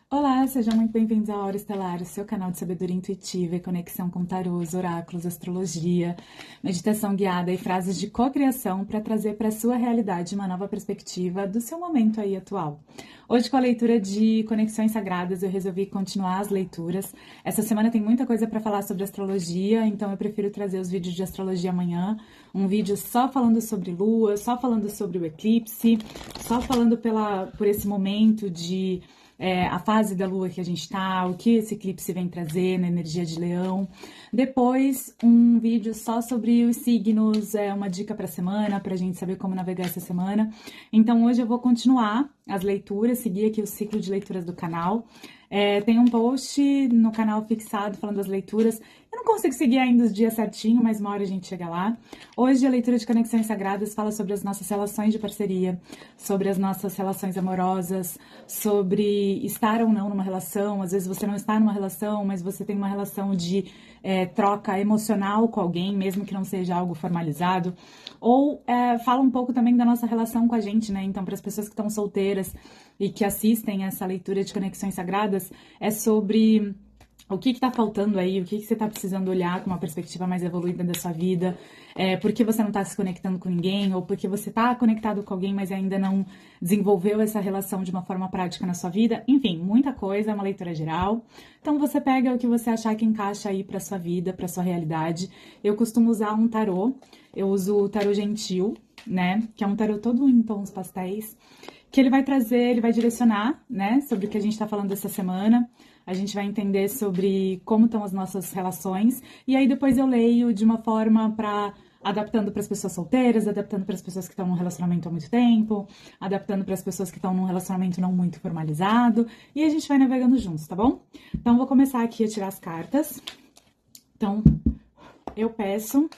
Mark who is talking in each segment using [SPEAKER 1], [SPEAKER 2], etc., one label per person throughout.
[SPEAKER 1] Olá, sejam muito bem-vindos à Hora Estelar, o seu canal de sabedoria intuitiva e conexão com tarôs, oráculos, astrologia, meditação guiada e frases de cocriação para trazer para a sua realidade uma nova perspectiva do seu momento aí atual. Hoje, com a leitura de Conexões Sagradas, eu resolvi continuar as leituras. Essa semana tem muita coisa para falar sobre astrologia, então eu prefiro trazer os vídeos de astrologia amanhã, um vídeo só falando sobre lua, só falando sobre o eclipse, só falando por esse momento de a fase da lua que a gente tá, o que esse eclipse vem trazer na energia de leão. Depois, um vídeo só sobre os signos, uma dica para a semana, para a gente saber como navegar essa semana. Então, hoje eu vou continuar as leituras, seguir aqui o ciclo de leituras do canal. Tem um post no canal fixado falando das leituras. Eu não consigo seguir ainda os dias certinho, mas uma hora a gente chega lá. Hoje a leitura de Conexões Sagradas fala sobre as nossas relações de parceria, sobre as nossas relações amorosas, sobre estar ou não numa relação. Às vezes você não está numa relação, mas você tem uma relação de troca emocional com alguém, mesmo que não seja algo formalizado. Ou fala um pouco também da nossa relação com a gente, né? Então, para as pessoas que estão solteiras e que assistem essa leitura de Conexões Sagradas, é sobre o que está faltando aí, o que você está precisando olhar com uma perspectiva mais evoluída da sua vida, por que você não está se conectando com ninguém, ou porque você está conectado com alguém, mas ainda não desenvolveu essa relação de uma forma prática na sua vida. Enfim, muita coisa, é uma leitura geral. Então você pega o que você achar que encaixa aí para sua vida, para sua realidade. Eu costumo usar um tarô, eu uso o tarô gentil, né, que é um tarô todo em tons pastéis, que ele vai trazer, ele vai direcionar, né, sobre o que a gente está falando essa semana. A gente vai entender sobre como estão as nossas relações, e aí depois eu leio de uma forma para adaptando para as pessoas solteiras, adaptando para as pessoas que estão num relacionamento há muito tempo, adaptando para as pessoas que estão num relacionamento não muito formalizado, e a gente vai navegando juntos, tá bom? Então vou começar aqui a tirar as cartas. Então eu peço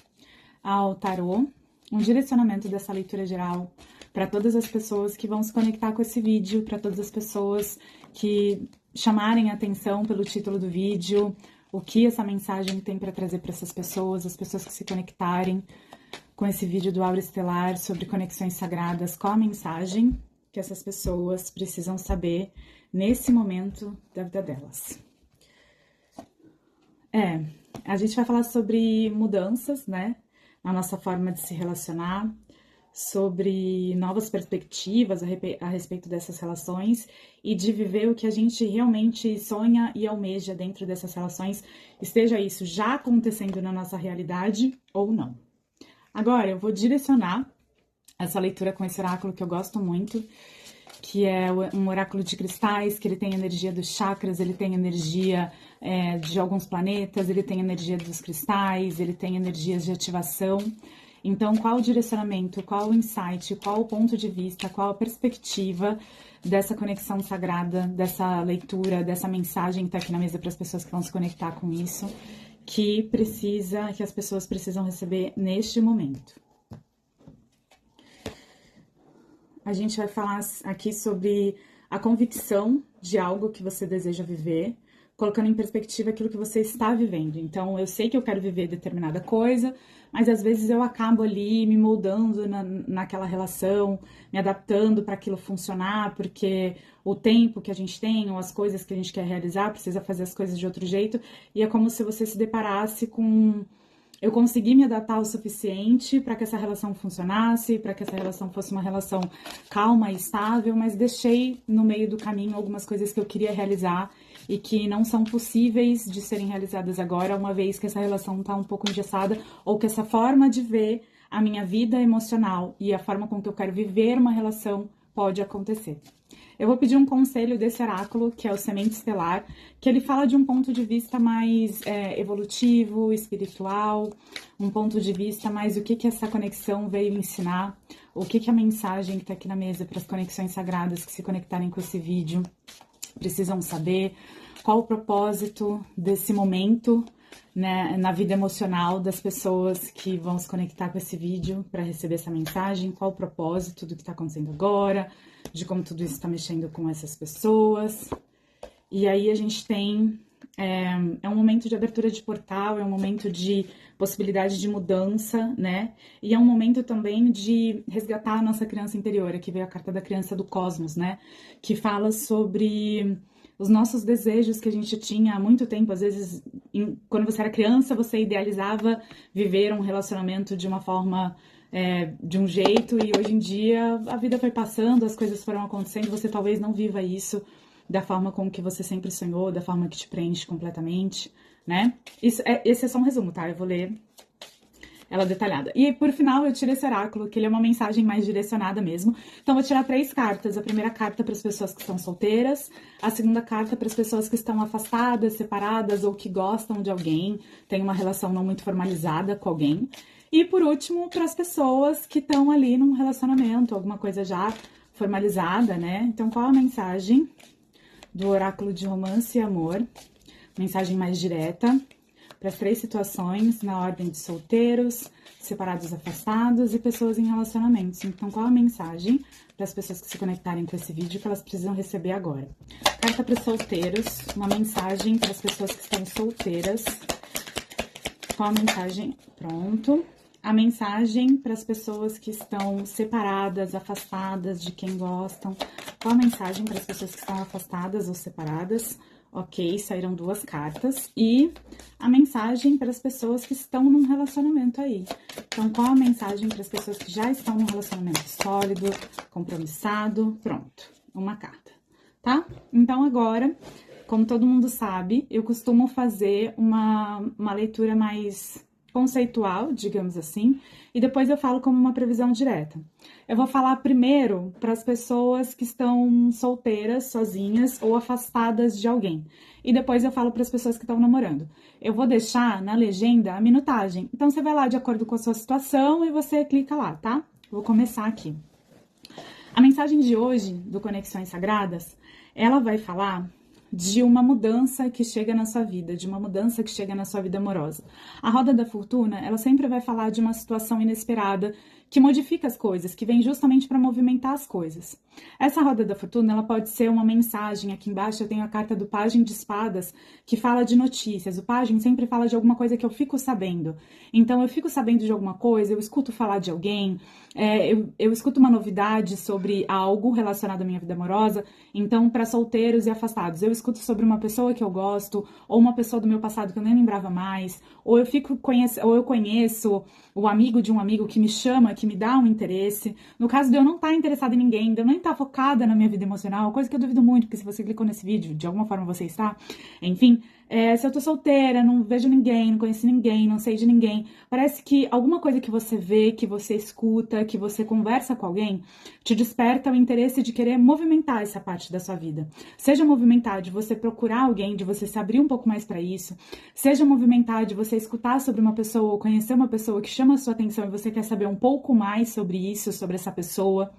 [SPEAKER 1] ao tarô um direcionamento dessa leitura geral para todas as pessoas que vão se conectar com esse vídeo, para todas as pessoas que chamarem a atenção pelo título do vídeo, o que essa mensagem tem para trazer para essas pessoas, as pessoas que se conectarem com esse vídeo do Aura Estelar sobre conexões sagradas, qual a mensagem que essas pessoas precisam saber nesse momento da vida delas. A gente vai falar sobre mudanças, né, na nossa forma de se relacionar, sobre novas perspectivas a respeito dessas relações e de viver o que a gente realmente sonha e almeja dentro dessas relações, esteja isso já acontecendo na nossa realidade ou não. Agora, eu vou direcionar essa leitura com esse oráculo que eu gosto muito, que é um oráculo de cristais, que ele tem energia dos chakras, ele tem energia de alguns planetas, ele tem energia dos cristais, ele tem energias de ativação. Então, qual o direcionamento, qual o insight, qual o ponto de vista, qual a perspectiva dessa conexão sagrada, dessa leitura, dessa mensagem que está aqui na mesa para as pessoas que vão se conectar com isso, que as pessoas precisam receber neste momento. A gente vai falar aqui sobre a convicção de algo que você deseja viver, colocando em perspectiva aquilo que você está vivendo. Então, eu sei que eu quero viver determinada coisa, mas às vezes eu acabo ali me moldando naquela relação, me adaptando para aquilo funcionar, porque o tempo que a gente tem, ou as coisas que a gente quer realizar, precisa fazer as coisas de outro jeito, e é como se você se deparasse com... Eu consegui me adaptar o suficiente para que essa relação funcionasse, para que essa relação fosse uma relação calma e estável, mas deixei no meio do caminho algumas coisas que eu queria realizar e que não são possíveis de serem realizadas agora, uma vez que essa relação está um pouco engessada, ou que essa forma de ver a minha vida emocional e a forma com que eu quero viver uma relação pode acontecer. Eu vou pedir um conselho desse oráculo, que é o Semente Estelar, que ele fala de um ponto de vista mais evolutivo, espiritual, um ponto de vista mais o que essa conexão veio ensinar, o que a mensagem que está aqui na mesa para as conexões sagradas que se conectarem com esse vídeo precisam saber, qual o propósito desse momento, né, na vida emocional das pessoas que vão se conectar com esse vídeo para receber essa mensagem, qual o propósito do que está acontecendo agora, de como tudo isso está mexendo com essas pessoas. E aí a gente tem, é um momento de abertura de portal, é um momento de possibilidade de mudança, né? E é um momento também de resgatar a nossa criança interior. Aqui veio a carta da criança do cosmos, né? Que fala sobre os nossos desejos que a gente tinha há muito tempo. Às vezes, quando você era criança, você idealizava viver um relacionamento de uma forma, de um jeito, e hoje em dia a vida foi passando, as coisas foram acontecendo, você talvez não viva isso da forma como que você sempre sonhou, da forma que te preenche completamente, né? Esse é só um resumo, tá? Eu vou ler ela detalhada. E por final eu tiro esse oráculo, que ele é uma mensagem mais direcionada mesmo. Então eu vou tirar 3 cartas. A primeira carta para as pessoas que estão solteiras, a segunda carta para as pessoas que estão afastadas, separadas ou que gostam de alguém, tem uma relação não muito formalizada com alguém. E por último, para as pessoas que estão ali num relacionamento, alguma coisa já formalizada, né? Então qual a mensagem do oráculo de romance e amor? Mensagem mais direta para as 3 situações, na ordem de solteiros, separados, afastados e pessoas em relacionamentos. Então, qual a mensagem para as pessoas que se conectarem com esse vídeo que elas precisam receber agora? Carta para os solteiros, uma mensagem para as pessoas que estão solteiras. Qual a mensagem? Pronto. A mensagem para as pessoas que estão separadas, afastadas de quem gostam. Qual a mensagem para as pessoas que estão afastadas ou separadas? Ok, saíram 2 cartas. E a mensagem para as pessoas que estão num relacionamento aí. Então, qual a mensagem para as pessoas que já estão num relacionamento sólido, compromissado? Pronto, uma carta, tá? Então, agora, como todo mundo sabe, eu costumo fazer uma leitura mais conceitual, digamos assim, e depois eu falo como uma previsão direta. Eu vou falar primeiro para as pessoas que estão solteiras, sozinhas ou afastadas de alguém. E depois eu falo para as pessoas que estão namorando. Eu vou deixar na legenda a minutagem. Então você vai lá de acordo com a sua situação e você clica lá, tá? Vou começar aqui. A mensagem de hoje do Conexões Sagradas, ela vai falar de uma mudança que chega na sua vida, de uma mudança que chega na sua vida amorosa. A roda da fortuna, ela sempre vai falar de uma situação inesperada que modifica as coisas, que vem justamente para movimentar as coisas. Essa roda da fortuna, ela pode ser uma mensagem. Aqui embaixo eu tenho a carta do Pajem de Espadas, que fala de notícias. O Pajem sempre fala de alguma coisa que eu fico sabendo. Então, eu fico sabendo de alguma coisa, eu escuto falar de alguém, eu escuto uma novidade sobre algo relacionado à minha vida amorosa. Então, para solteiros e afastados, eu escuto sobre uma pessoa que eu gosto, ou uma pessoa do meu passado que eu nem lembrava mais, ou eu conheço o amigo de um amigo que me chama, que me dá um interesse. No caso de eu não estar interessada em ninguém, de eu nem estar focada na minha vida emocional, coisa que eu duvido muito, porque se você clicou nesse vídeo, de alguma forma você está, enfim, se eu tô solteira, não vejo ninguém, não conheço ninguém, não sei de ninguém, parece que alguma coisa que você vê, que você escuta, que você conversa com alguém, te desperta o interesse de querer movimentar essa parte da sua vida. Seja movimentar de você procurar alguém, de você se abrir um pouco mais para isso, seja movimentar de você escutar sobre uma pessoa ou conhecer uma pessoa que chama a sua atenção e você quer saber um pouco mais sobre isso, sobre essa pessoa.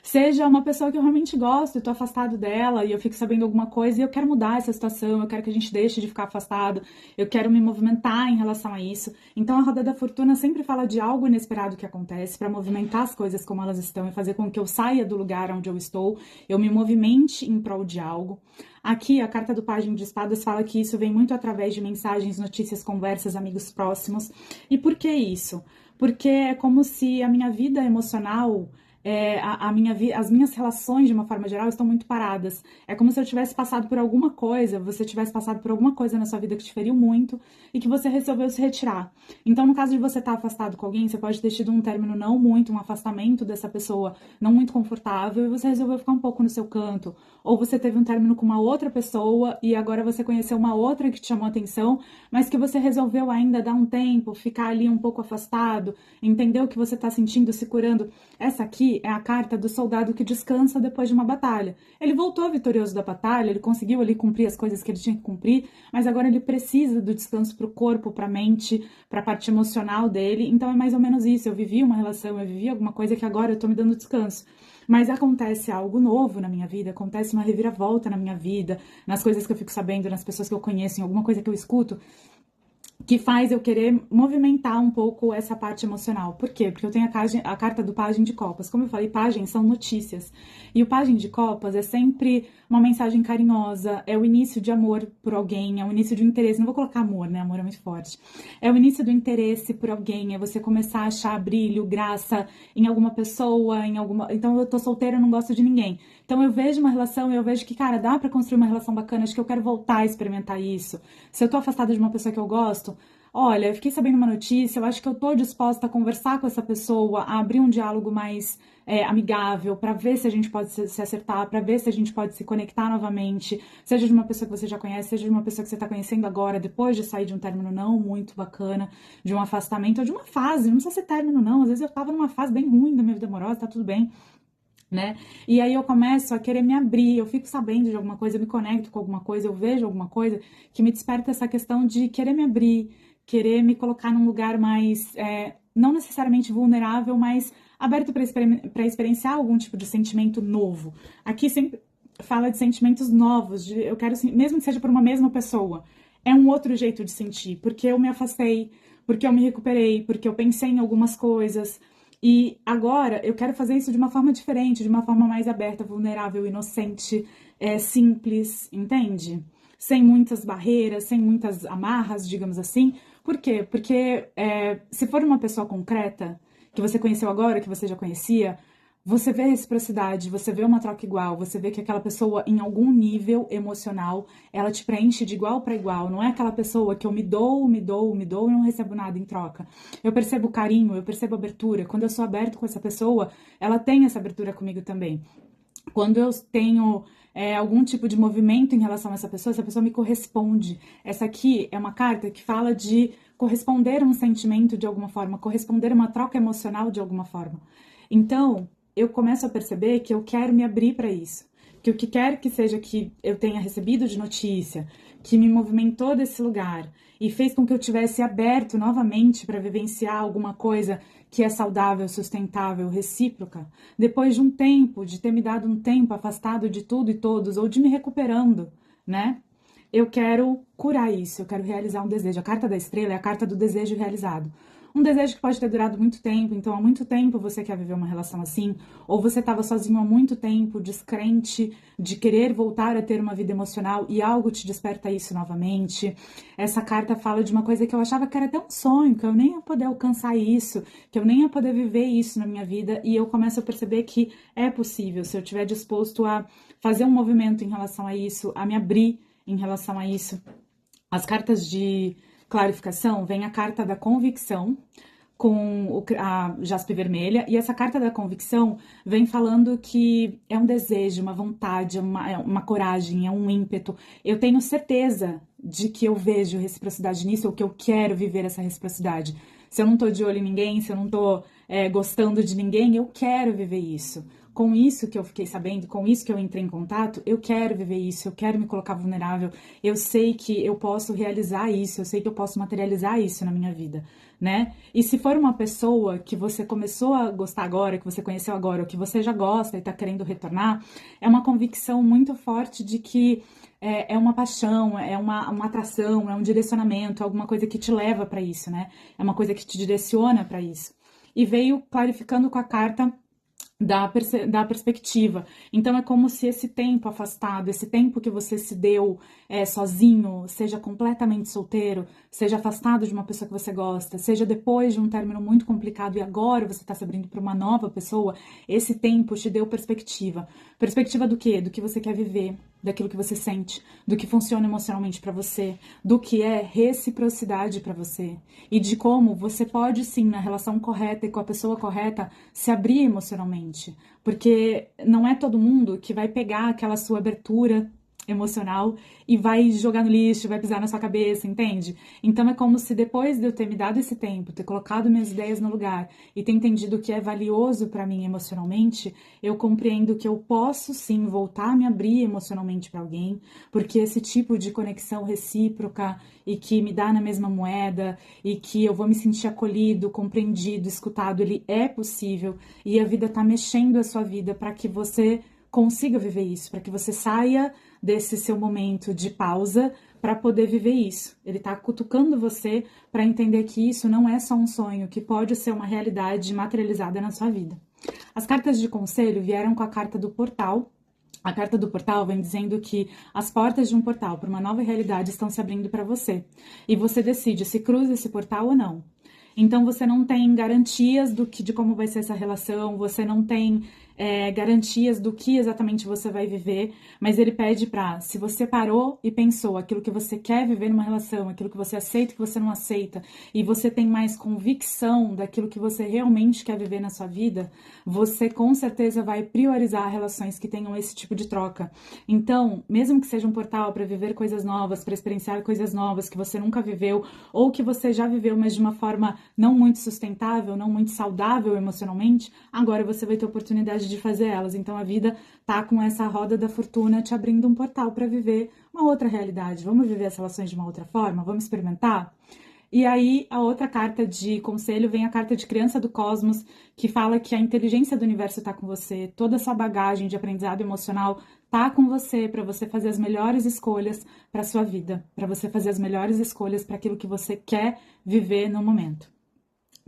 [SPEAKER 1] Seja uma pessoa que eu realmente gosto, eu tô afastado dela e eu fico sabendo alguma coisa e eu quero mudar essa situação, eu quero que a gente deixe de ficar afastado, eu quero me movimentar em relação a isso. Então a roda da fortuna sempre fala de algo inesperado que acontece para movimentar as coisas como elas estão e fazer com que eu saia do lugar onde eu estou, eu me movimente em prol de algo. Aqui a carta do Pajem de Espadas fala que isso vem muito através de mensagens, notícias, conversas, amigos próximos. E por que isso? Porque é como se a minha vida emocional, as minhas relações, de uma forma geral, estão muito paradas. É como se eu tivesse passado por alguma coisa, você tivesse passado por alguma coisa na sua vida que te feriu muito e que você resolveu se retirar. Então, no caso de você estar afastado com alguém, você pode ter tido um término não muito, um afastamento dessa pessoa não muito confortável e você resolveu ficar um pouco no seu canto. Ou você teve um término com uma outra pessoa e agora você conheceu uma outra que te chamou a atenção, mas que você resolveu ainda dar um tempo, ficar ali um pouco afastado, entender o que você está sentindo, se curando. Essa aqui é a carta do soldado que descansa depois de uma batalha. Ele voltou vitorioso da batalha, ele conseguiu ali cumprir as coisas que ele tinha que cumprir, mas agora ele precisa do descanso para o corpo, para a mente, para a parte emocional dele. Então é mais ou menos isso. Eu vivi uma relação, eu vivi alguma coisa que agora eu tô me dando descanso. Mas acontece algo novo na minha vida, acontece uma reviravolta na minha vida, nas coisas que eu fico sabendo, nas pessoas que eu conheço, em alguma coisa que eu escuto, que faz eu querer movimentar um pouco essa parte emocional. Por quê? Porque eu tenho a carta do Pajem de Copas. Como eu falei, Pajem são notícias. E o Pajem de Copas é sempre uma mensagem carinhosa, é o início de amor por alguém, é o início de um interesse. Não vou colocar amor, né? Amor é muito forte. É o início do interesse por alguém, é você começar a achar brilho, graça em alguma pessoa, em alguma... Então, eu tô solteira, eu não gosto de ninguém. Então eu vejo uma relação e eu vejo que, cara, dá pra construir uma relação bacana, acho que eu quero voltar a experimentar isso. Se eu tô afastada de uma pessoa que eu gosto, olha, eu fiquei sabendo uma notícia, eu acho que eu tô disposta a conversar com essa pessoa, a abrir um diálogo mais amigável, pra ver se a gente pode se acertar, pra ver se a gente pode se conectar novamente, seja de uma pessoa que você já conhece, seja de uma pessoa que você tá conhecendo agora, depois de sair de um término não muito bacana, de um afastamento ou de uma fase, não precisa ser término não, às vezes eu tava numa fase bem ruim da minha vida amorosa, tá tudo bem, né? E aí eu começo a querer me abrir, eu fico sabendo de alguma coisa, eu me conecto com alguma coisa, eu vejo alguma coisa que me desperta essa questão de querer me abrir, querer me colocar num lugar mais, não necessariamente vulnerável, mas aberto para experienciar algum tipo de sentimento novo. Aqui sempre fala de sentimentos novos, de, eu quero, mesmo que seja por uma mesma pessoa, é um outro jeito de sentir, porque eu me afastei, porque eu me recuperei, porque eu pensei em algumas coisas, e agora eu quero fazer isso de uma forma diferente, de uma forma mais aberta, vulnerável, inocente, simples, entende? Sem muitas barreiras, sem muitas amarras, digamos assim. Por quê? Porque se for uma pessoa concreta, que você conheceu agora, que você já conhecia, você vê reciprocidade, você vê uma troca igual, você vê que aquela pessoa, em algum nível emocional, ela te preenche de igual para igual. Não é aquela pessoa que eu me dou, me dou, me dou e não recebo nada em troca. Eu percebo carinho, eu percebo abertura. Quando eu sou aberto com essa pessoa, ela tem essa abertura comigo também. Quando eu tenho algum tipo de movimento em relação a essa pessoa me corresponde. Essa aqui é uma carta que fala de corresponder a um sentimento de alguma forma, corresponder a uma troca emocional de alguma forma. Então, eu começo a perceber que eu quero me abrir para isso. Que o que quer que seja que eu tenha recebido de notícia, que me movimentou desse lugar e fez com que eu tivesse aberto novamente para vivenciar alguma coisa que é saudável, sustentável, recíproca, depois de um tempo, de ter me dado um tempo afastado de tudo e todos, ou de me recuperando, né? Eu quero curar isso, eu quero realizar um desejo. A carta da estrela é a carta do desejo realizado. Um desejo que pode ter durado muito tempo, então há muito tempo você quer viver uma relação assim, ou você estava sozinho há muito tempo, descrente de querer voltar a ter uma vida emocional e algo te desperta isso novamente. Essa carta fala de uma coisa que eu achava que era até um sonho, que eu nem ia poder alcançar isso, que eu nem ia poder viver isso na minha vida, e eu começo a perceber que é possível, se eu estiver disposto a fazer um movimento em relação a isso, a me abrir em relação a isso. As cartas de clarificação vem a carta da convicção com a jaspe vermelha, e essa carta da convicção vem falando que é um desejo, uma vontade, uma coragem, é um ímpeto. Eu tenho certeza de que eu vejo reciprocidade nisso, ou que eu quero viver essa reciprocidade. Se eu não tô de olho em ninguém, se eu não tô gostando de ninguém, eu quero viver isso. Com isso que eu fiquei sabendo, com isso que eu entrei em contato, eu quero viver isso, eu quero me colocar vulnerável, eu sei que eu posso realizar isso, eu sei que eu posso materializar isso na minha vida, né? E se for uma pessoa que você começou a gostar agora, que você conheceu agora, ou que você já gosta e tá querendo retornar, é uma convicção muito forte de que é uma paixão, é uma atração, é um direcionamento, é alguma coisa que te leva para isso, né? É uma coisa que te direciona para isso. E veio clarificando com a carta da perspectiva. Então é como se esse tempo afastado, esse tempo que você se deu sozinho, seja completamente solteiro, seja afastado de uma pessoa que você gosta, seja depois de um término muito complicado e agora você está se abrindo para uma nova pessoa, esse tempo te deu perspectiva. Perspectiva do quê? Do que você quer viver, daquilo que você sente, do que funciona emocionalmente para você, do que é reciprocidade para você e de como você pode sim, na relação correta e com a pessoa correta, se abrir emocionalmente. Porque não é todo mundo que vai pegar aquela sua abertura emocional e vai jogar no lixo, vai pisar na sua cabeça, entende? Então é como se depois de eu ter me dado esse tempo, ter colocado minhas ideias no lugar e ter entendido o que é valioso para mim emocionalmente, eu compreendo que eu posso sim voltar a me abrir emocionalmente para alguém, porque esse tipo de conexão recíproca e que me dá na mesma moeda e que eu vou me sentir acolhido, compreendido, escutado, ele é possível e a vida tá mexendo a sua vida para que você consiga viver isso, para que você saia desse seu momento de pausa para poder viver isso. Ele tá cutucando você para entender que isso não é só um sonho, que pode ser uma realidade materializada na sua vida. As cartas de conselho vieram com a carta do portal. A carta do portal vem dizendo que as portas de um portal para uma nova realidade estão se abrindo para você. E você decide se cruza esse portal ou não. Então você não tem garantias de como vai ser essa relação, você não tem garantias do que exatamente você vai viver, mas ele pede pra, se você parou e pensou aquilo que você quer viver numa relação, aquilo que você aceita e que você não aceita, e você tem mais convicção daquilo que você realmente quer viver na sua vida, você com certeza vai priorizar relações que tenham esse tipo de troca. Então, mesmo que seja um portal para viver coisas novas, para experienciar coisas novas que você nunca viveu, ou que você já viveu, mas de uma forma não muito sustentável, não muito saudável emocionalmente, agora você vai ter oportunidade de fazer elas. Então a vida tá com essa roda da fortuna te abrindo um portal para viver uma outra realidade. Vamos viver as relações de uma outra forma? Vamos experimentar? E aí, a outra carta de conselho vem a carta de Criança do Cosmos, que fala que a inteligência do universo está com você, toda essa bagagem de aprendizado emocional tá com você para você fazer as melhores escolhas para sua vida, para você fazer as melhores escolhas para aquilo que você quer viver no momento.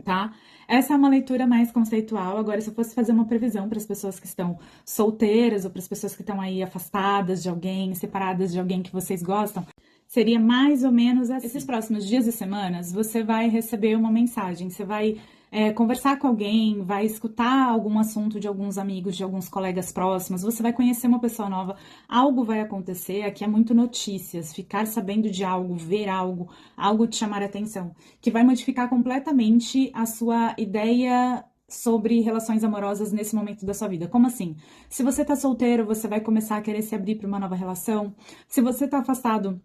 [SPEAKER 1] Tá? Essa é uma leitura mais conceitual. Agora, se eu fosse fazer uma previsão para as pessoas que estão solteiras ou para as pessoas que estão aí afastadas de alguém, separadas de alguém que vocês gostam, seria mais ou menos assim. Esses próximos dias e semanas, você vai receber uma mensagem, você vai conversar com alguém, vai escutar algum assunto de alguns amigos, de alguns colegas próximos, você vai conhecer uma pessoa nova, algo vai acontecer, aqui é muito notícias, ficar sabendo de algo, ver algo, algo te chamar a atenção, que vai modificar completamente a sua ideia sobre relações amorosas nesse momento da sua vida. Como assim? Se você tá solteiro, você vai começar a querer se abrir para uma nova relação. Se você tá afastado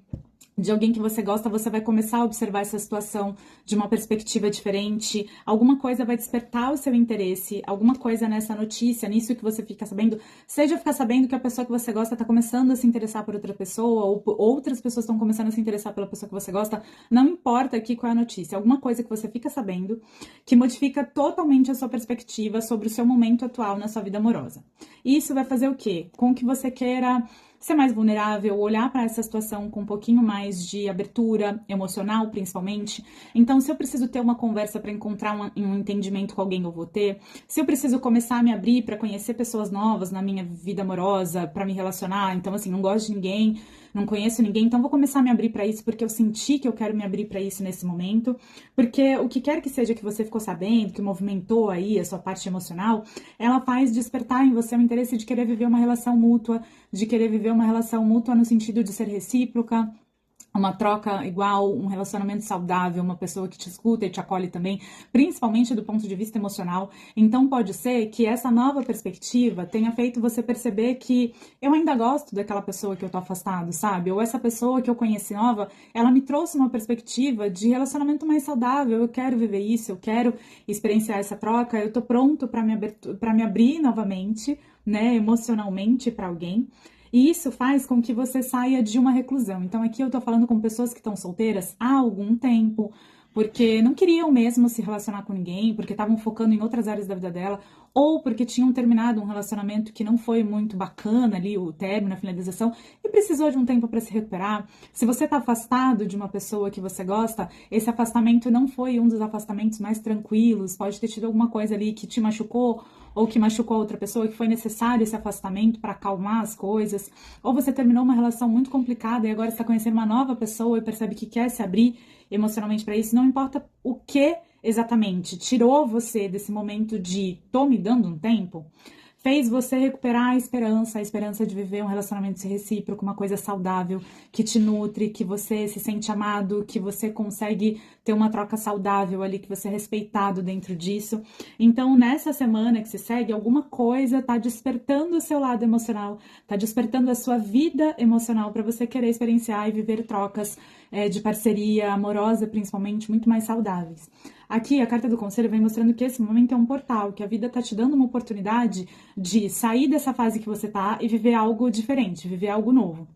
[SPEAKER 1] de alguém que você gosta, você vai começar a observar essa situação de uma perspectiva diferente, alguma coisa vai despertar o seu interesse, alguma coisa nessa notícia, nisso que você fica sabendo, seja ficar sabendo que a pessoa que você gosta está começando a se interessar por outra pessoa, ou outras pessoas estão começando a se interessar pela pessoa que você gosta, não importa aqui qual é a notícia, alguma coisa que você fica sabendo que modifica totalmente a sua perspectiva sobre o seu momento atual na sua vida amorosa. Isso vai fazer o quê? Com que você queira ser mais vulnerável, olhar para essa situação com um pouquinho mais de abertura emocional, principalmente. Então, se eu preciso ter uma conversa para encontrar um entendimento com alguém, eu vou ter. Se eu preciso começar a me abrir para conhecer pessoas novas na minha vida amorosa, para me relacionar, então, assim, não gosto de ninguém, não conheço ninguém, então vou começar a me abrir para isso porque eu senti que eu quero me abrir para isso nesse momento, porque o que quer que seja que você ficou sabendo, que movimentou aí a sua parte emocional, ela faz despertar em você o interesse de querer viver uma relação mútua, de querer viver uma relação mútua no sentido de ser recíproca, uma troca igual, um relacionamento saudável, uma pessoa que te escuta e te acolhe também, principalmente do ponto de vista emocional. Então pode ser que essa nova perspectiva tenha feito você perceber que eu ainda gosto daquela pessoa que eu tô afastado, sabe? Ou essa pessoa que eu conheci nova, ela me trouxe uma perspectiva de relacionamento mais saudável, eu quero viver isso, eu quero experienciar essa troca, eu tô pronto para me abrir novamente, né, emocionalmente para alguém. E isso faz com que você saia de uma reclusão. Então aqui eu tô falando com pessoas que estão solteiras há algum tempo, porque não queriam mesmo se relacionar com ninguém, porque estavam focando em outras áreas da vida dela, ou porque tinham terminado um relacionamento que não foi muito bacana ali, o término, a finalização, e precisou de um tempo para se recuperar. Se você tá afastado de uma pessoa que você gosta, esse afastamento não foi um dos afastamentos mais tranquilos, pode ter tido alguma coisa ali que te machucou, ou que machucou a outra pessoa, que foi necessário esse afastamento para acalmar as coisas, ou você terminou uma relação muito complicada e agora está conhecendo uma nova pessoa e percebe que quer se abrir emocionalmente para isso, não importa o que exatamente tirou você desse momento de tô me dando um tempo, fez você recuperar a esperança de viver um relacionamento recíproco, uma coisa saudável, que te nutre, que você se sente amado, que você consegue ter uma troca saudável ali, que você é respeitado dentro disso. Então, nessa semana que se segue, alguma coisa tá despertando o seu lado emocional, tá despertando a sua vida emocional para você querer experienciar e viver trocas de parceria amorosa, principalmente, muito mais saudáveis. Aqui, a carta do conselho vem mostrando que esse momento é um portal, que a vida tá te dando uma oportunidade de sair dessa fase que você tá e viver algo diferente, viver algo novo.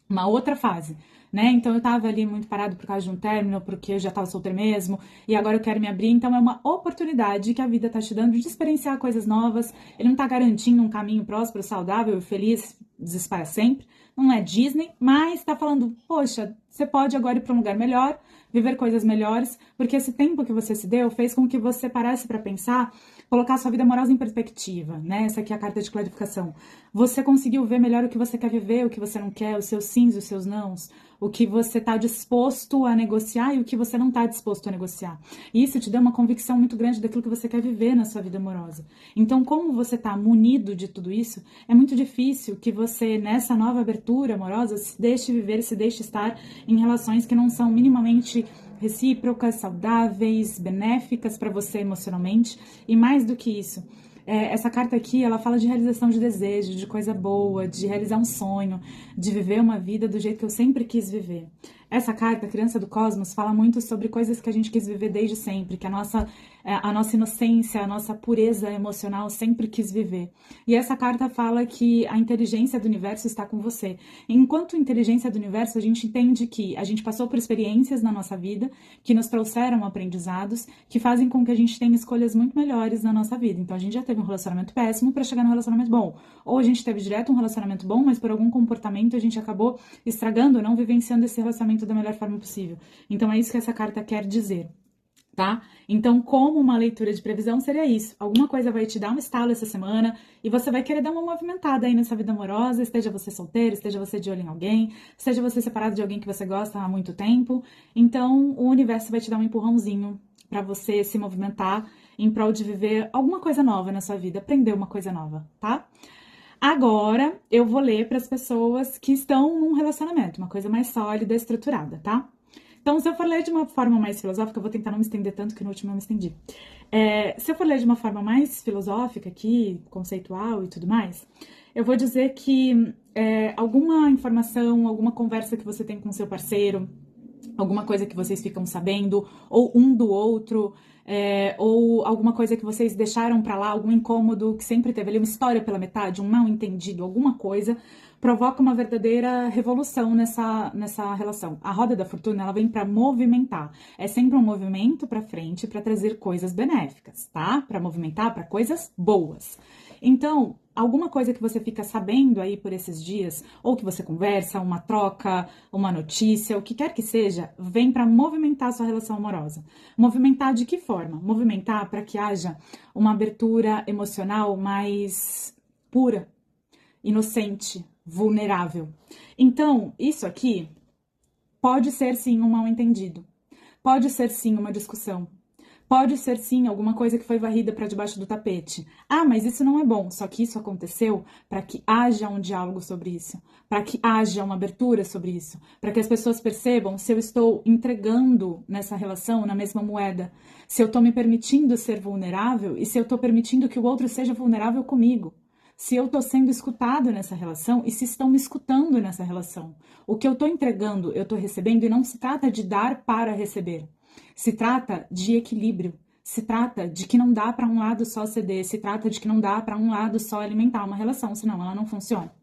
[SPEAKER 1] Uma outra fase, né? Então eu tava ali muito parado por causa de um término, porque eu já tava solteira mesmo, e agora eu quero me abrir, então é uma oportunidade que a vida tá te dando de experienciar coisas novas. Ele não tá garantindo um caminho próspero, saudável e feliz para sempre, não é Disney, mas tá falando, poxa, você pode agora ir para um lugar melhor, viver coisas melhores, porque esse tempo que você se deu fez com que você parasse para pensar, colocar a sua vida amorosa em perspectiva, né? Essa aqui é a carta de clarificação. Você conseguiu ver melhor o que você quer viver, o que você não quer, os seus sims, os seus nãos. o que você está disposto a negociar e o que você não está disposto a negociar. E isso te dá uma convicção muito grande daquilo que você quer viver na sua vida amorosa. Então, como você está munido de tudo isso, é muito difícil que você, nessa nova abertura amorosa, se deixe viver, se deixe estar em relações que não são minimamente recíprocas, saudáveis, benéficas para você emocionalmente. E mais do que isso, essa carta aqui, ela fala de realização de desejo, de coisa boa, de realizar um sonho, de viver uma vida do jeito que eu sempre quis viver. Essa carta, Criança do Cosmos, fala muito sobre coisas que a gente quis viver desde sempre, que a nossa inocência, a nossa pureza emocional sempre quis viver. E essa carta fala que a inteligência do universo está com você. Enquanto inteligência do universo, a gente entende que a gente passou por experiências na nossa vida que nos trouxeram aprendizados, que fazem com que a gente tenha escolhas muito melhores na nossa vida. Então, a gente já teve um relacionamento péssimo para chegar num relacionamento bom. Ou a gente teve direto um relacionamento bom, mas por algum comportamento a gente acabou estragando, não vivenciando esse relacionamento da melhor forma possível. Então, é isso que essa carta quer dizer. Tá? Então, como uma leitura de previsão, seria isso. Alguma coisa vai te dar um estalo essa semana e você vai querer dar uma movimentada aí nessa vida amorosa, esteja você solteiro, esteja você de olho em alguém, esteja você separado de alguém que você gosta há muito tempo. Então, o universo vai te dar um empurrãozinho para você se movimentar em prol de viver alguma coisa nova na sua vida, aprender uma coisa nova, tá? Agora, eu vou ler para as pessoas que estão num relacionamento, uma coisa mais sólida, estruturada, tá? Então, se eu for ler de uma forma mais filosófica, eu vou tentar não me estender tanto, que no último eu me estendi. Se eu for ler de uma forma mais filosófica aqui, conceitual e tudo mais, eu vou dizer que alguma informação, alguma conversa que você tem com seu parceiro, alguma coisa que vocês ficam sabendo, ou um do outro, ou alguma coisa que vocês deixaram pra lá, algum incômodo que sempre teve ali, uma história pela metade, um mal entendido, alguma coisa, provoca uma verdadeira revolução nessa relação. A roda da fortuna, ela vem para movimentar. É sempre um movimento para frente para trazer coisas benéficas, tá? Para movimentar para coisas boas. Então, alguma coisa que você fica sabendo aí por esses dias, ou que você conversa, uma troca, uma notícia, o que quer que seja, vem para movimentar a sua relação amorosa. Movimentar de que forma? Movimentar para que haja uma abertura emocional mais pura, inocente, vulnerável. Então, isso aqui pode ser sim um mal-entendido, pode ser sim uma discussão, pode ser sim alguma coisa que foi varrida para debaixo do tapete. Ah, mas isso não é bom, só que isso aconteceu para que haja um diálogo sobre isso, para que haja uma abertura sobre isso, para que as pessoas percebam se eu estou entregando nessa relação na mesma moeda, se eu estou me permitindo ser vulnerável e se eu estou permitindo que o outro seja vulnerável comigo. Se eu estou sendo escutado nessa relação e se estão me escutando nessa relação. O que eu estou entregando, eu estou recebendo, e não se trata de dar para receber. Se trata de equilíbrio. Se trata de que não dá para um lado só ceder. Se trata de que não dá para um lado só alimentar uma relação, senão ela não funciona.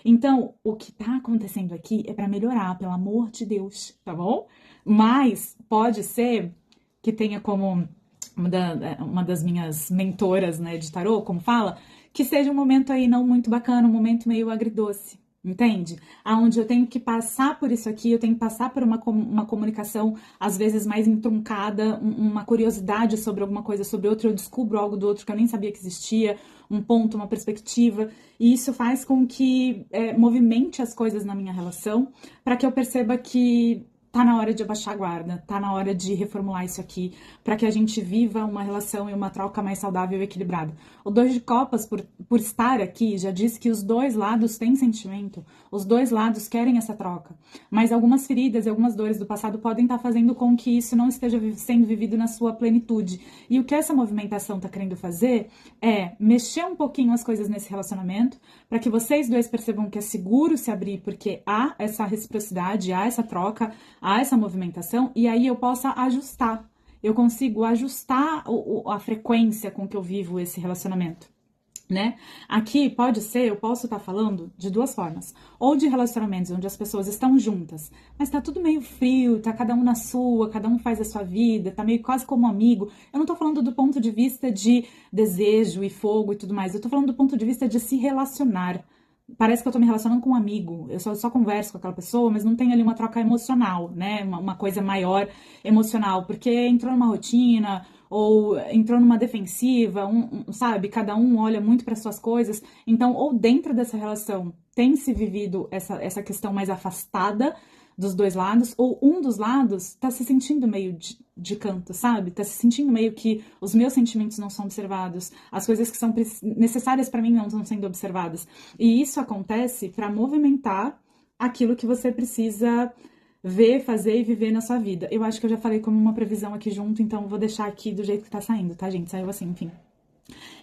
[SPEAKER 1] Então, o que está acontecendo aqui é para melhorar, pelo amor de Deus, tá bom? Mas pode ser que tenha como uma das minhas mentoras, né, de tarô, como fala, que seja um momento aí não muito bacana, um momento meio agridoce, entende? Aonde eu tenho que passar por isso aqui, eu tenho que passar por uma comunicação, às vezes mais entroncada, uma curiosidade sobre alguma coisa, sobre outra, eu descubro algo do outro que eu nem sabia que existia, um ponto, uma perspectiva, e isso faz com que movimente as coisas na minha relação, para que eu perceba que tá na hora de abaixar a guarda, tá na hora de reformular isso aqui, para que a gente viva uma relação e uma troca mais saudável e equilibrada. O 2 de copas, por estar aqui, já diz que os dois lados têm sentimento, os dois lados querem essa troca, mas algumas feridas e algumas dores do passado podem estar fazendo com que isso não esteja sendo vivido na sua plenitude. E o que essa movimentação tá querendo fazer é mexer um pouquinho as coisas nesse relacionamento, para que vocês dois percebam que é seguro se abrir, porque há essa reciprocidade, há essa troca, há essa movimentação, e aí eu possa ajustar. Eu consigo ajustar a frequência com que eu vivo esse relacionamento, né? Aqui pode ser, eu posso estar falando de duas formas. Ou de relacionamentos onde as pessoas estão juntas, mas tá tudo meio frio, tá cada um na sua, cada um faz a sua vida, tá meio quase como amigo. Eu não tô falando do ponto de vista de desejo e fogo e tudo mais. Eu tô falando do ponto de vista de se relacionar. Parece que eu tô me relacionando com um amigo, eu só converso com aquela pessoa, mas não tem ali uma troca emocional, né? Uma coisa maior emocional, porque entrou numa rotina ou entrou numa defensiva, sabe? Cada um olha muito para suas coisas. Então, ou dentro dessa relação tem se vivido essa questão mais afastada dos dois lados, ou um dos lados tá se sentindo meio de canto, sabe? Tá se sentindo meio que os meus sentimentos não são observados, as coisas que são necessárias para mim não estão sendo observadas. E isso acontece para movimentar aquilo que você precisa ver, fazer e viver na sua vida. Eu acho que eu já falei como uma previsão aqui junto, então vou deixar aqui do jeito que tá saindo, tá, gente? Saiu assim, enfim.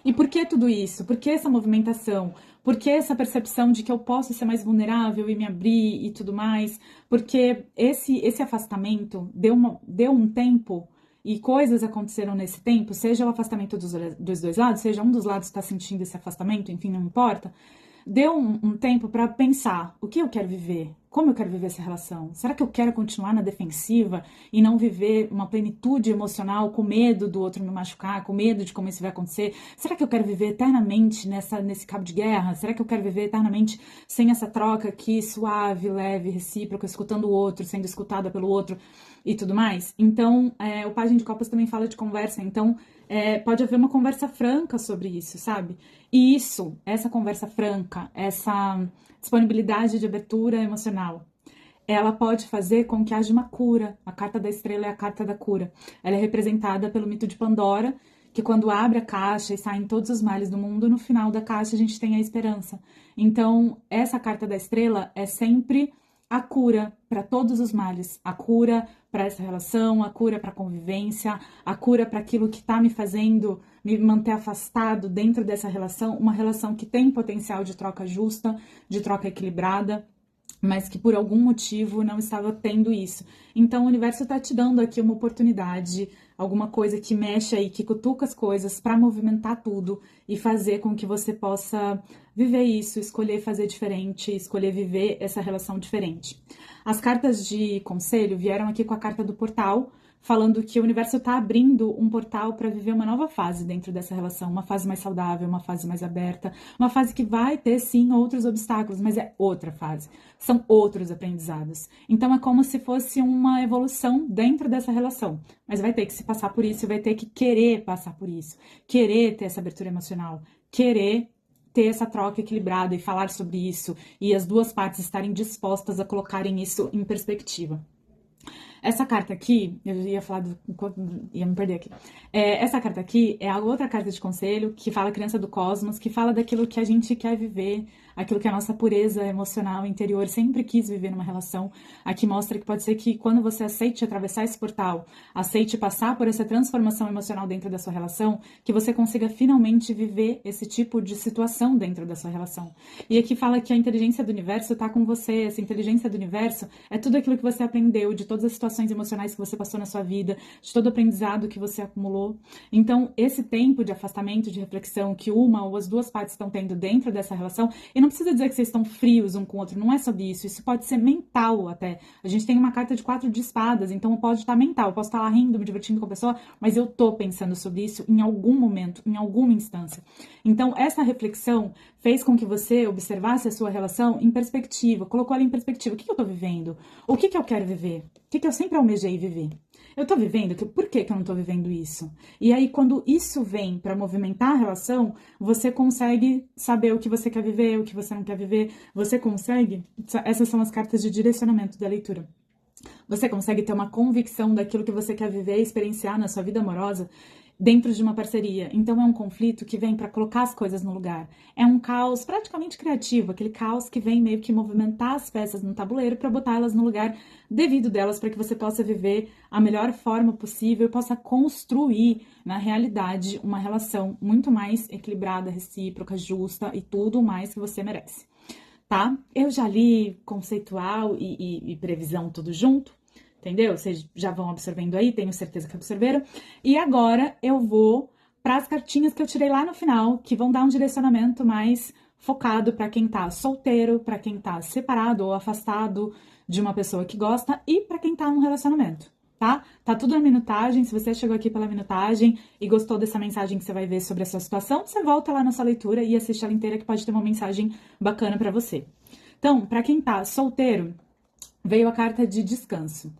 [SPEAKER 1] E por que tudo isso? Por que essa movimentação? Por que essa percepção de que eu posso ser mais vulnerável e me abrir e tudo mais? Porque esse afastamento deu um tempo e coisas aconteceram nesse tempo, seja o afastamento dos dois lados, seja um dos lados está sentindo esse afastamento, enfim, não importa. Deu um tempo para pensar o que eu quero viver, como eu quero viver essa relação. Será que eu quero continuar na defensiva e não viver uma plenitude emocional com medo do outro me machucar, com medo de como isso vai acontecer? Será que eu quero viver eternamente nesse cabo de guerra? Será que eu quero viver eternamente sem essa troca aqui suave, leve, recíproca, escutando o outro, sendo escutada pelo outro e tudo mais? Então, o Página de Copas também fala de conversa, então pode haver uma conversa franca sobre isso, sabe? E essa conversa franca, essa disponibilidade de abertura emocional, ela pode fazer com que haja uma cura. A carta da estrela é a carta da cura. Ela é representada pelo mito de Pandora, que quando abre a caixa e saem todos os males do mundo, no final da caixa a gente tem a esperança. Então, essa carta da estrela é sempre a cura para todos os males, a cura para essa relação, a cura para a convivência, a cura para aquilo que está me fazendo me manter afastado dentro dessa relação, uma relação que tem potencial de troca justa, de troca equilibrada, mas que por algum motivo não estava tendo isso. Então o universo está te dando aqui uma oportunidade, alguma coisa que mexe aí, que cutuca as coisas para movimentar tudo e fazer com que você possa viver isso, escolher fazer diferente, escolher viver essa relação diferente. As cartas de conselho vieram aqui com a carta do portal, falando que o universo está abrindo um portal para viver uma nova fase dentro dessa relação, uma fase mais saudável, uma fase mais aberta, uma fase que vai ter sim outros obstáculos, mas é outra fase, são outros aprendizados. Então é como se fosse uma evolução dentro dessa relação, mas vai ter que se passar por isso, vai ter que querer passar por isso, querer ter essa abertura emocional, querer ter essa troca equilibrada e falar sobre isso, e as duas partes estarem dispostas a colocarem isso em perspectiva. Essa carta aqui, eu ia falar ia me perder aqui. Essa carta aqui é a outra carta de conselho que fala criança do cosmos, que fala daquilo que a gente quer viver, aquilo que a nossa pureza emocional interior sempre quis viver numa relação. Aqui mostra que pode ser que quando você aceite atravessar esse portal, aceite passar por essa transformação emocional dentro da sua relação, que você consiga finalmente viver esse tipo de situação dentro da sua relação. E aqui fala que a inteligência do universo está com você, essa inteligência do universo é tudo aquilo que você aprendeu, de todas as situações emocionais que você passou na sua vida, de todo o aprendizado que você acumulou. Então, esse tempo de afastamento, de reflexão que uma ou as duas partes estão tendo dentro dessa relação, e não precisa dizer que vocês estão frios um com o outro, não é sobre isso pode ser mental até. A gente tem uma carta de 4 de espadas, então pode estar mental, eu posso estar lá rindo, me divertindo com a pessoa, mas eu tô pensando sobre isso em algum momento, em alguma instância. Então, essa reflexão fez com que você observasse a sua relação em perspectiva, colocou ela em perspectiva. O que eu tô vivendo? O que eu quero viver? O que eu sempre almejei viver? Eu tô vivendo? Por que eu não tô vivendo isso? E aí, quando isso vem para movimentar a relação, você consegue saber o que você quer viver, o que você não quer viver. Você consegue... Essas são as cartas de direcionamento da leitura. Você consegue ter uma convicção daquilo que você quer viver e experienciar na sua vida amorosa dentro de uma parceria. Então é um conflito que vem para colocar as coisas no lugar. É um caos praticamente criativo, aquele caos que vem meio que movimentar as peças no tabuleiro para botar elas no lugar devido delas, para que você possa viver a melhor forma possível e possa construir na realidade uma relação muito mais equilibrada, recíproca, justa e tudo mais que você merece. Tá? Eu já li conceitual e previsão tudo junto. Entendeu? Vocês já vão absorvendo aí, tenho certeza que absorveram. E agora eu vou para as cartinhas que eu tirei lá no final, que vão dar um direcionamento mais focado para quem tá solteiro, para quem tá separado ou afastado de uma pessoa que gosta e para quem tá num relacionamento, tá? Tá tudo na minutagem. Se você chegou aqui pela minutagem e gostou dessa mensagem que você vai ver sobre a sua situação, você volta lá na sua leitura e assiste ela inteira, que pode ter uma mensagem bacana para você. Então, para quem tá solteiro, veio a carta de descanso.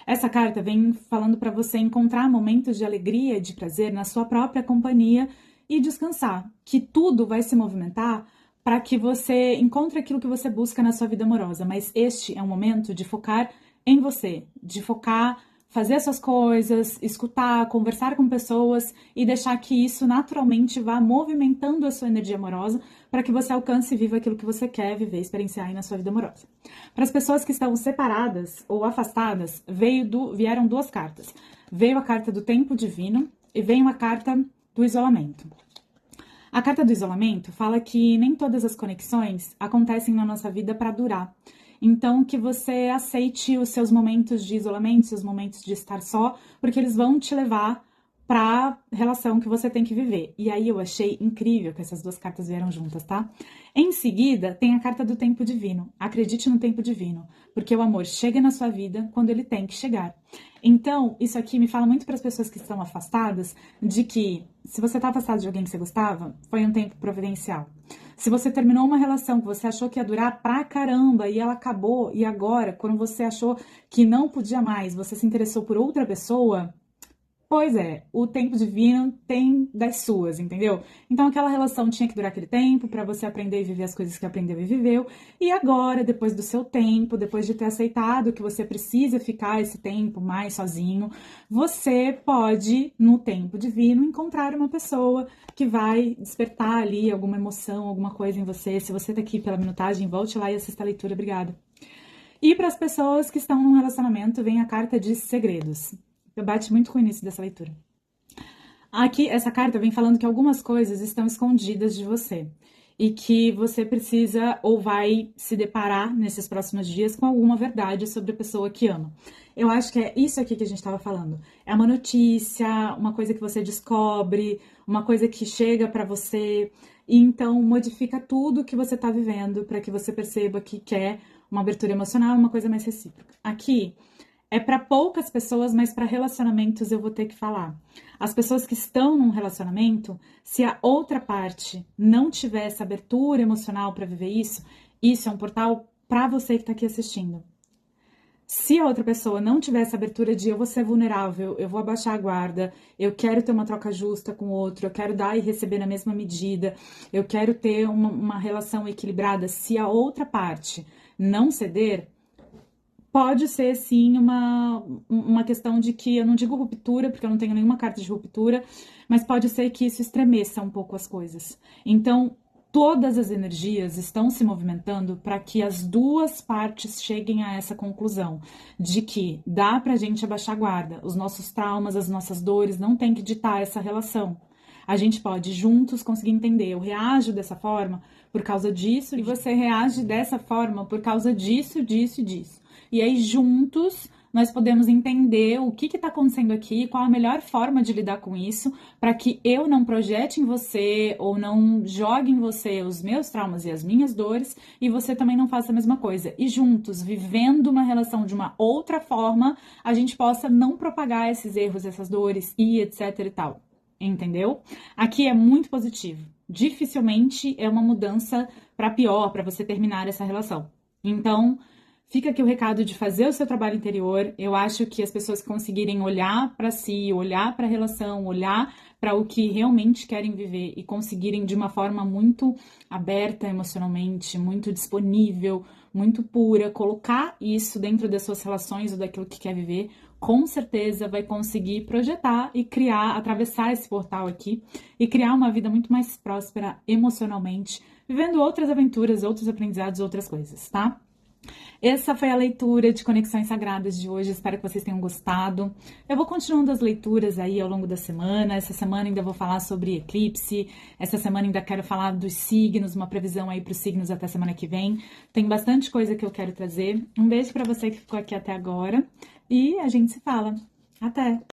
[SPEAKER 1] Essa carta vem falando para você encontrar momentos de alegria e de prazer na sua própria companhia e descansar, que tudo vai se movimentar para que você encontre aquilo que você busca na sua vida amorosa. Mas este é um momento de focar em você, de focar, fazer as suas coisas, escutar, conversar com pessoas e deixar que isso naturalmente vá movimentando a sua energia amorosa para que você alcance e viva aquilo que você quer viver, experienciar aí na sua vida amorosa. Para as pessoas que estão separadas ou afastadas, vieram duas cartas. Veio a carta do tempo divino e veio a carta do isolamento. A carta do isolamento fala que nem todas as conexões acontecem na nossa vida para durar. Então, que você aceite os seus momentos de isolamento, seus momentos de estar só, porque eles vão te levar para a relação que você tem que viver. E aí eu achei incrível que essas duas cartas vieram juntas, tá? Em seguida, tem a carta do tempo divino. Acredite no tempo divino, porque o amor chega na sua vida quando ele tem que chegar. Então, isso aqui me fala muito para as pessoas que estão afastadas, de que se você está afastado de alguém que você gostava, foi um tempo providencial. Se você terminou uma relação que você achou que ia durar pra caramba e ela acabou, e agora, quando você achou que não podia mais, você se interessou por outra pessoa, pois é, o tempo divino tem das suas, entendeu? Então aquela relação tinha que durar aquele tempo para você aprender e viver as coisas que aprendeu e viveu. E agora, depois do seu tempo, depois de ter aceitado que você precisa ficar esse tempo mais sozinho, você pode, no tempo divino, encontrar uma pessoa que vai despertar ali alguma emoção, alguma coisa em você. Se você tá aqui pela minutagem, volte lá e assista a leitura. Obrigada. E para as pessoas que estão num relacionamento, vem a carta de segredos. Eu bate muito com o início dessa leitura. Aqui, essa carta vem falando que algumas coisas estão escondidas de você e que você precisa ou vai se deparar nesses próximos dias com alguma verdade sobre a pessoa que ama. Eu acho que é isso aqui que a gente estava falando. É uma notícia, uma coisa que você descobre, uma coisa que chega para você e então modifica tudo que você está vivendo para que você perceba que quer uma abertura emocional, uma coisa mais recíproca. Aqui é para poucas pessoas, mas para relacionamentos eu vou ter que falar. As pessoas que estão num relacionamento, se a outra parte não tiver essa abertura emocional para viver isso, isso é um portal para você que está aqui assistindo. Se a outra pessoa não tiver essa abertura de eu vou ser vulnerável, eu vou abaixar a guarda, eu quero ter uma troca justa com o outro, eu quero dar e receber na mesma medida, eu quero ter uma relação equilibrada, se a outra parte não ceder, pode ser, sim, uma questão de que, eu não digo ruptura, porque eu não tenho nenhuma carta de ruptura, mas pode ser que isso estremeça um pouco as coisas. Então, todas as energias estão se movimentando para que as duas partes cheguem a essa conclusão, de que dá pra gente abaixar a guarda, os nossos traumas, as nossas dores não tem que ditar essa relação. A gente pode juntos conseguir entender, eu reajo dessa forma por causa disso, e você reage dessa forma por causa disso, disso e disso. E aí, juntos, nós podemos entender o que está acontecendo aqui, qual a melhor forma de lidar com isso, para que eu não projete em você ou não jogue em você os meus traumas e as minhas dores, e você também não faça a mesma coisa. E juntos, vivendo uma relação de uma outra forma, a gente possa não propagar esses erros, essas dores e etc e tal. Entendeu? Aqui é muito positivo. Dificilmente é uma mudança para pior, para você terminar essa relação. Então, fica aqui o recado de fazer o seu trabalho interior. Eu acho que as pessoas conseguirem olhar para si, olhar para a relação, olhar para o que realmente querem viver e conseguirem de uma forma muito aberta emocionalmente, muito disponível, muito pura, colocar isso dentro das suas relações ou daquilo que quer viver, com certeza vai conseguir projetar e criar, atravessar esse portal aqui e criar uma vida muito mais próspera emocionalmente, vivendo outras aventuras, outros aprendizados, outras coisas, tá? Essa foi a leitura de Conexões Sagradas de hoje, espero que vocês tenham gostado. Eu vou continuando as leituras aí ao longo da semana, essa semana ainda vou falar sobre eclipse, essa semana ainda quero falar dos signos, uma previsão aí para os signos até semana que vem. Tem bastante coisa que eu quero trazer. Um beijo para você que ficou aqui até agora e a gente se fala. Até!